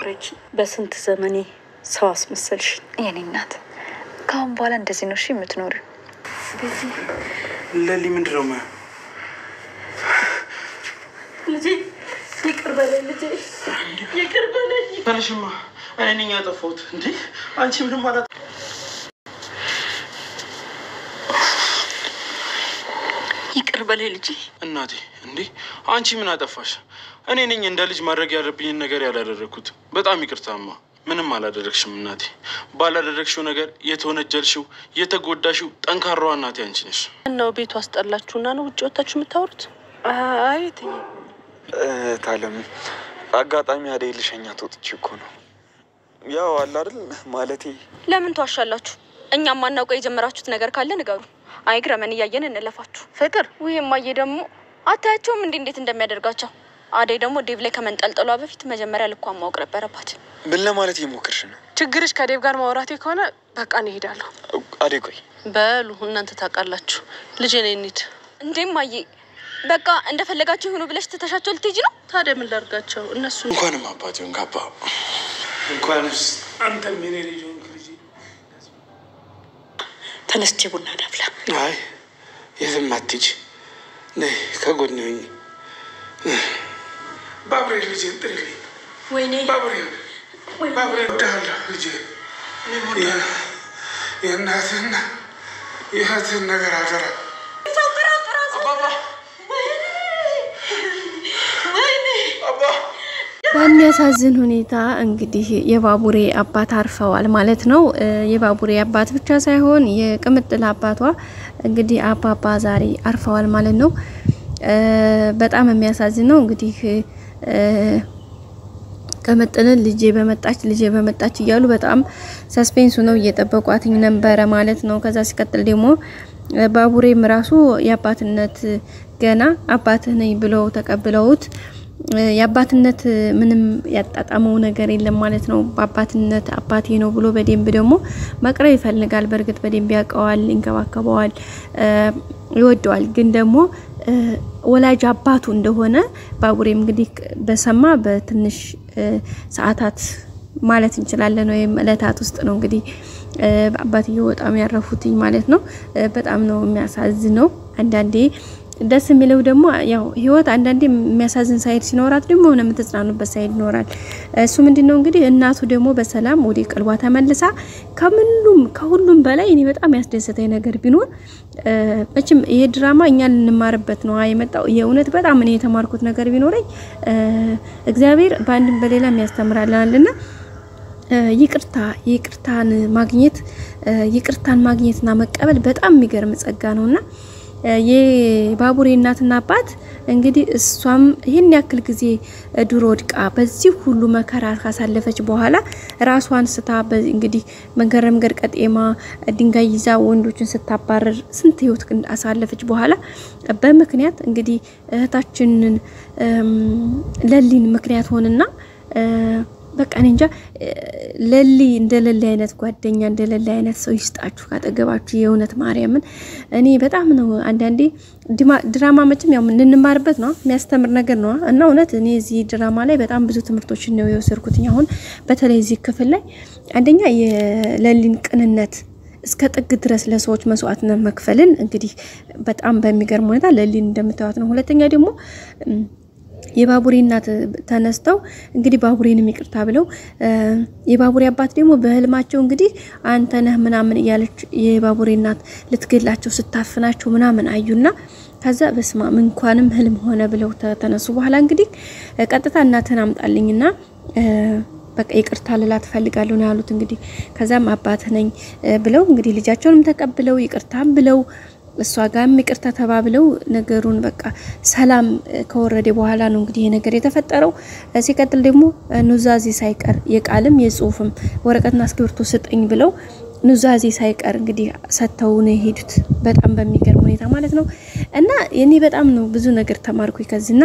ፍረጂ በስንት ዘመኔ ሰው አስመሰልሽ የኔ እናት ካሁን በኋላ እንደዚህ ነው እሺ የምትኖሪው ስለዚህ ለሊ ምንድነው ልጄ ይቅር በለኝ ልጄ ይቅር በለኝ ታለሽማ እኔ ነኝ ያጠፋሁት እንዴ አንቺ ምንም ማለት ይቅር በለኝ ልጄ እናቴ እንዴ አንቺ ምን አጠፋሽ እኔ ነኝ እንደ ልጅ ማድረግ ያለብኝ ነገር ያላደረኩት በጣም ይቅርታማ ምንም አላደረግሽም እናቴ ባላደረግሽው ነገር የተወነጀልሽው የተጎዳሽው ጠንካራዋ እናቴ አንቺ ነሽ ነው ቤቱ አስጠላችሁና ነው ውጪ ወጣችሁ የምታወሩት አይ ተይ ታለም አጋጣሚ አደይ ልሸኛት ወጥቼ እኮ ነው ያው አለ አይደል ማለቴ ለምን ተዋሻላችሁ እኛም ማናውቀው የጀመራችሁት ነገር ካለ ንገሩ አይግረመን እያየን እንለፋችሁ ፍቅር ወይማዬ ደግሞ አታያቸውም እንዴት እንደሚያደርጋቸው አደይ ደግሞ ዴቭ ላይ ከመንጠልጠሏ በፊት መጀመሪያ ልኳን ማወቅ ነበረባት ምን ለማለት እየሞከርሽ ነው ችግርሽ ከዴቭ ጋር ማውራቴ ከሆነ በቃ እንሄዳለሁ አደይ ቆይ በሉ እናንተ ታውቃላችሁ ልጄ ነኝ እንሂድ እንዴማዬ በቃ እንደፈለጋችሁ ሆኖ ብለሽ ተተሻቸው ልትጂ ነው ታዲያ ምን ላድርጋቸው እነሱ እንኳንም አባቴውን ካባ እንኳንስ አንተ ምን ልጅ ተነስቼ ቡና ዳፍላ አይ የትም አትሂጂ ነይ ከጎኔ ሁኚ ባብሬ ልጄ ጥሪልኝ ወይኔ ባብሬ ዳላ ልጄ የእናትና የእህትን ነገር አደራ በሚያሳዝን ሁኔታ እንግዲህ የባቡሬ አባት አርፈዋል ማለት ነው የባቡሬ አባት ብቻ ሳይሆን የቅምጥል አባቷ እንግዲህ አባባ ዛሬ አርፈዋል ማለት ነው በጣም የሚያሳዝን ነው እንግዲህ ቅምጥልን ልጄ በመጣች እያሉ በጣም ሰስፔንስ ነው እየጠበቋትኝ ነበር ማለት ነው ከዛ ሲቀጥል ደግሞ ባቡሬም ራሱ የአባትነት ገና አባትህ ነኝ ብለው ተቀብለውት የአባትነት ምንም ያጣጣመው ነገር የለም ማለት ነው በአባትነት አባቴ ነው ብሎ በደንብ ደግሞ መቅረብ ይፈልጋል በርግጥ በደንብ ያቀዋል እንከባከበዋል ይወደዋል ግን ደግሞ ወላጅ አባቱ እንደሆነ ባቡሬም እንግዲህ በሰማ በትንሽ ሰዓታት ማለት እንችላለን ወይም እለታት ውስጥ ነው እንግዲህ አባትየው በጣም ያረፉትኝ ማለት ነው በጣም ነው የሚያሳዝነው አንዳንዴ ደስ የሚለው ደግሞ ያው ህይወት አንዳንዴ የሚያሳዝን ሳይድ ሲኖራት ደግሞ ሆነ የምትጽናኑበት ሳይድ ይኖራል እሱ ምንድነው እንግዲህ እናቱ ደግሞ በሰላም ወደ ቀልቧ ተመልሳ ከሁሉም በላይ እኔ በጣም ያስደሰተኝ ነገር ቢኖር እቺም ይሄ ድራማ እኛን እንማርበት ነው የመጣው የእውነት በጣም እኔ የተማርኩት ነገር ቢኖርኝ እግዚአብሔር በአንድም በሌላም ያስተምራልና ይቅርታን ማግኘትና መቀበል በጣም የሚገርም ጸጋ ነውና የባቡሬ እናትና አባት እንግዲህ እሷም ይሄን ያክል ጊዜ ድሮ ወድቃ በዚህ ሁሉ መከራ ካሳለፈች በኋላ ራሷን ስታ እንግዲህ መንገር ቀጤማ ድንጋይ ይዛ ወንዶችን ስታባረር ስንት ህይወት አሳለፈች በኋላ በመክንያት እንግዲህ እህታችንን ለሊን ምክንያት ሆነና በቃ እንጃ ለሊ እንደለለ አይነት ጓደኛ እንደለለ አይነት ሰው ይስጣችሁ ካጠገባችሁ የእውነት ማርያምን እኔ በጣም ነው አንዳንዴ ድራማ መቼም ያው እንንማርበት ነው የሚያስተምር ነገር ነው እና እውነት እኔ እዚህ ድራማ ላይ በጣም ብዙ ትምህርቶችን ነው የወሰድኩት አሁን በተለይ እዚህ ክፍል ላይ አንደኛ የለሊን ቅንነት እስከ ጥግ ድረስ ለሰዎች መስዋዕትነት መክፈልን እንግዲህ በጣም በሚገርም ሁኔታ ለሊን እንደምታዩት ነው ሁለተኛ ደግሞ የባቡሬ እናት ተነስተው እንግዲህ ባቡሬንም ይቅርታ ብለው የባቡሬ አባት ደግሞ በህልማቸው እንግዲህ አንተ ነህ ምናምን ያለች የባቡሬ እናት ልትገላቸው ስታፍናቸው ምናምን አዩና ከዛ በስማ እንኳንም ህልም ሆነ ብለው ተነሱ በኋላ እንግዲህ ቀጥታ እናተን አምጣልኝና በቃ ይቅርታ ልላት ፈልጋለሁ ነው ያሉት እንግዲህ ከዛም አባት ነኝ ብለው እንግዲህ ልጃቸውንም ተቀብለው ይቅርታም ብለው እሷ ጋርም ይቅርታ ተባብለው ነገሩን በቃ ሰላም ከወረደ በኋላ ነው እንግዲህ ይሄ ነገር የተፈጠረው ሲቀጥል ደግሞ ኑዛዜ ሳይቀር የቃልም የጽሁፍም ወረቀትና እስክሪብቶ ስጠኝ ብለው ኑዛዜ ሳይቀር እንግዲህ ሰተው ነው ሄዱት በጣም በሚገርም ሁኔታ ማለት ነው እና እኔ በጣም ነው ብዙ ነገር ተማርኩኝ ከዚህና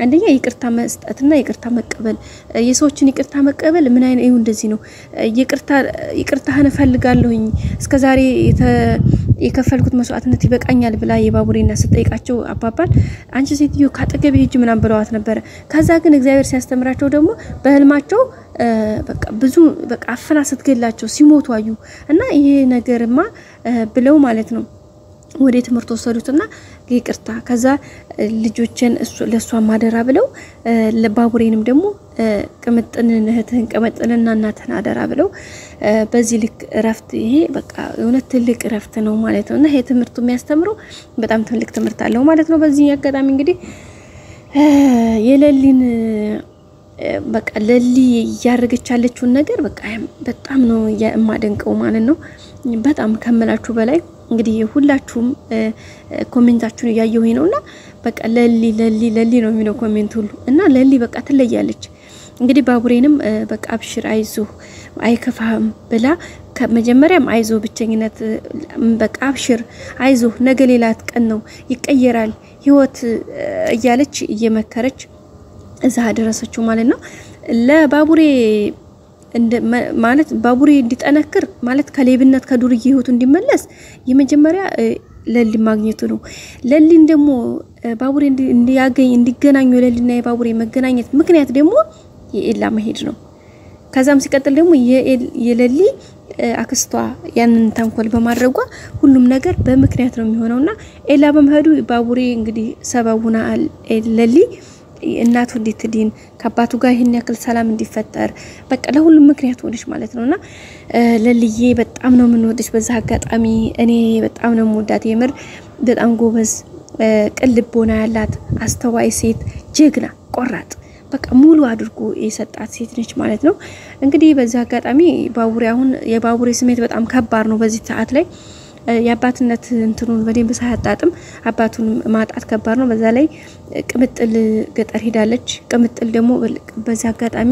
አንደኛ ይቅርታ መስጠትና ይቅርታ መቀበል የሰዎችን ይቅርታ መቀበል ምን አይነት እዩ እንደዚህ ነው ይቅርታህን ፈልጋለሁኝ እስከዛሬ የከፈልኩት መስዋዕትነት ይበቃኛል ብላ የባቡሬና ስጠይቃቸው አባባል አንቺ ሴትዮ ካጠገቤ ሂጅ ምናምን ብለዋት ነበር ከዛ ግን እግዚአብሔር ሲያስተምራቸው ደግሞ በህልማቸው በቃ ብዙ በቃ አፈና ስትገላቸው ሲሞቱ አዩ እና ይሄ ነገርማ ብለው ማለት ነው ወደ ትምርት ወሰዱትና ይቅርታ ከዛ ልጆችን ለሷ ማደራ ብለው ለባቡሬንም ደግሞ ቅምጥንን እህትን ቅምጥንና እናትን አደራ ብለው በዚህ ልክ ረፍት ይሄ በቃ የሆነ ትልቅ ረፍት ነው ማለት ነውና ይሄ ትምርቱ የሚያስተምረው በጣም ትልቅ ትምርት አለው ማለት ነው በዚህ አጋጣሚ እንግዲህ የለሊን በቃ ለሊ ያርገቻለችው ነገር በቃ በጣም ነው የማደንቀው ማለት ነው በጣም ከመላችሁ በላይ እንግዲህ ሁላችሁም ኮሜንታችሁን ያያየው ነውና በቃ ለሊ ነው የሚለው ኮሜንት ሁሉ እና ለሊ በቃ ትለያለች እንግዲህ ባቡሬንም በቃ አብሽር አይዞ አይከፋም ብላ ከመጀመሪያም አይዞ ብቸኝነት በቃ አብሽር አይዞ ነገ ሌላት ቀን ነው ይቀየራል ህይወት እያለች እየመከረች እዛ ደረሰችው ማለት ነው ለባቡሬ ማለት ባቡሬ እንዲጠነክር ማለት ከሌብነት ከዱርዬ ህይወቱ እንዲመለስ የመጀመሪያ ለሊ ማግኘቱ ነው ለሊን ደግሞ ባቡሬ እንዲገናኙ ለሊና የባቡሬ መገናኘት ምክንያት ደግሞ የኤላ መሄድ ነው ከዛም ሲቀጥል ደግሞ የለሊ አክስቷ ያንን ተንኮል በማድረጓ ሁሉም ነገር በምክንያት ነው የሚሆነውና ኤላ በመሄዱ ባቡሬ እንግዲህ ሰበቡና ለሊ እናቱ እንድትድን ከአባቱ ጋር ይሄን ያክል ሰላም እንዲፈጠር በቃ ለሁሉም ምክንያት ሆነሽ ማለት ነውና ለልዬ በጣም ነው ምንወድሽ በዛ አጋጣሚ እኔ በጣም ነው ወዳት የምር በጣም ጎበዝ ቅልቦና ያላት አስተዋይ ሴት ጀግና ቆራጥ በቃ ሙሉ አድርጎ የሰጣት ሴት ነች ማለት ነው እንግዲህ በዛ አጋጣሚ ባቡሬ አሁን የባቡሬ ስሜት በጣም ከባድ ነው በዚህ ሰዓት ላይ ያባትነት እንትኑን በደንብ ሳያጣጥም አባቱን ማጣት ከባድ ነው በዛ ላይ ቅምጥል ገጠር ሄዳለች ቅምጥል ደግሞ በዛ አጋጣሚ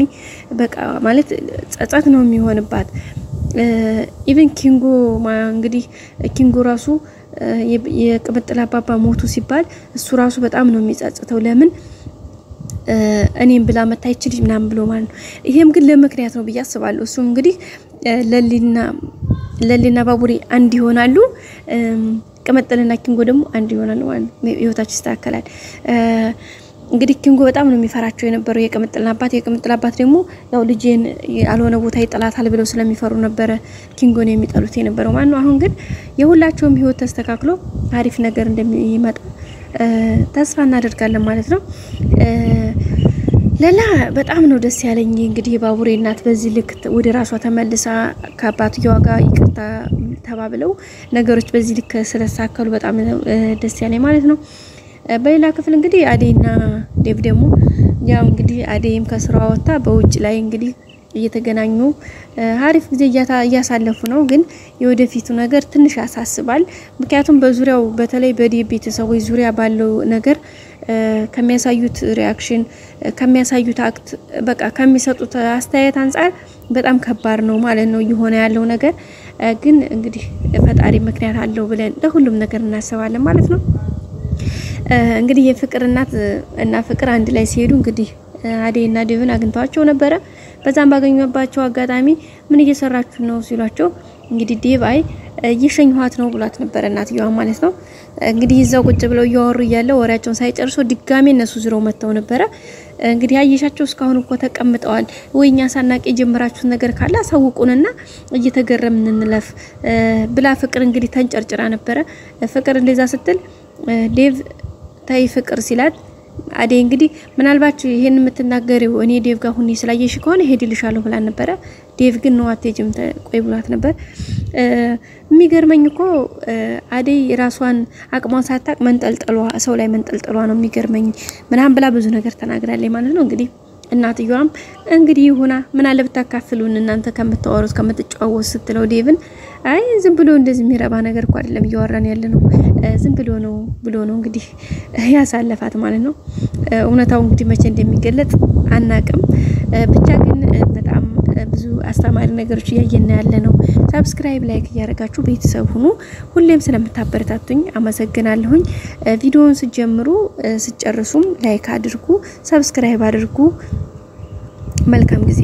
በቃ ማለት ጸጸት ነው የሚሆንባት ኢቭን ኪንጎ እንግዲህ ኪንጎ ራሱ የቅምጥል አባባ ሞቱ ሲባል እሱ ራሱ በጣም ነው የሚጸጽተው ለምን እኔም ብላ መታይችልኝ ምናምን ብሎ ማለት ነው ይሄም ግን ለምክንያት ነው በያስባለሁ እሱም እንግዲህ ለሊና ባቡሬ አንድ ይሆናሉ ቅምጥልና ኪንጎ ደግሞ አንድ ይሆናሉ ማለት ህይወታቸው ይስተካከላል እንግዲህ ኪንጎ በጣም ነው የሚፈራቸው የነበረው የቅምጥል አባት ደግሞ ያው ልጄን ያልሆነ ቦታ ይጥላታል ብለው ስለሚፈሩ ነበር ኪንጎን የሚጠሉት የነበረው ማለት ነው አሁን ግን የሁላቸውም ህይወት ተስተካክሎ አሪፍ ነገር እንደሚመጣ ተስፋ እናደርጋለን ማለት ነው ለላ በጣም ነው ደስ ያለኝ እንግዲህ ባቡሬ እናት በዚህ ልክ ወደ ራሷ ተመልሳ ከአባትየዋ ጋር ይቅርታ ተባብለው ነገሮች በዚህ ልክ ስለሳከሉ በጣም ደስ ያለኝ ማለት ነው በሌላ ክፍል እንግዲህ አዴና ዴቭ ደግሞ ያው እንግዲህ አዴም ከስራው ወጣ በውጭ ላይ እንግዲህ እየተገናኙ አሪፍ ጊዜ እያሳለፉ ነው ግን የወደፊቱ ነገር ትንሽ ያሳስባል ምክንያቱም በዙሪያው በተለይ በዴቭ ቤተሰቦች ዙሪያ ባለው ነገር ከሚያሳዩት ሪአክሽን ከሚያሳዩት አክት በቃ ከሚሰጡት አስተያየት አንፃር በጣም ከባድ ነው ማለት ነው ይሆነ ያለው ነገር ግን እንግዲህ ፈጣሪ ምክንያት አለው ብለን ለሁሉም ነገር እናስባለን ማለት ነው እንግዲህ የፍቅር እናት እና ፍቅር አንድ ላይ ሲሄዱ እንግዲህ አዴና ዴቭን አግኝቷቸው ነበር በዛም ባገኙባቸው አጋጣሚ ምን እየሰራችሁ ነው ሲሏቸው እንግዲህ ዴቭ አይ እየሸኝኋት ነው ብሏት ነበር እናትየዋ ማለት ነው እንግዲህ ይዘው ቁጭ ብለው ያወሩ ያለ ወራቸውን ሳይጨርሱ ድጋሜ እነሱ ዝሮ መተው ነበር እንግዲህ አየሻቸው እስካሁን እኮ ተቀምጠዋል ወይኛ ሳናቀ ጀምራችሁ ነገር ካለ አሳውቁንና እየተገረምን እንለፍ ብላ ፍቅር እንግዲህ ተንጨርጭራ ነበር ፍቅር እንደዛ ስትል ዴቭ ታይ ፍቅር ሲላት አዴ እንግዲህ ምናልባት ይሄን የምትናገሪው እኔ ዴቭ ጋር ሁኔ ስላየሽ ከሆነ ሄድልሻለሁ ብላ ነበር ዴቭ ግን ነው አትሄጂም ቆይ ብሏት ነበር የሚገርመኝ እኮ አዴ ራሷን አቅሟን ሳታቅ መንጠልጠሏ ሰው ላይ መንጠልጠሏ ነው የሚገርመኝ ምናምን ብላ ብዙ ነገር ተናግራለች ማለት ነው እንግዲህ እናትየዋም እንግዲህ ይሁና ምን አለ ብታካፍሉን እናንተ ከምትወሩት ከምትጫወቱ ስትለው ዴቭን አይ ዝም ብሎ እንደዚህ የሚረባ ነገር እኮ አይደለም እያወራን ያለ ነው ዝም ብሎ ነው እንግዲህ ያሳለፋት ማለት ነው እውነታው እንግዲህ መቼ እንደሚገለጥ አናቅም ብቻ ግን በጣም ብዙ አስተማሪ ነገሮች እያየን ያለ ነው። ሰብስክራይብ ላይክ እያደረጋችሁ ቤተሰብ ሁኑ። ሁሌም ስለምታበረታቱኝ አመሰግናለሁኝ። ቪዲዮውን ሲጀምሩ ሲጨርሱም ላይክ አድርጉ፣ ሰብስክራይብ አድርጉ። መልካም ጊዜ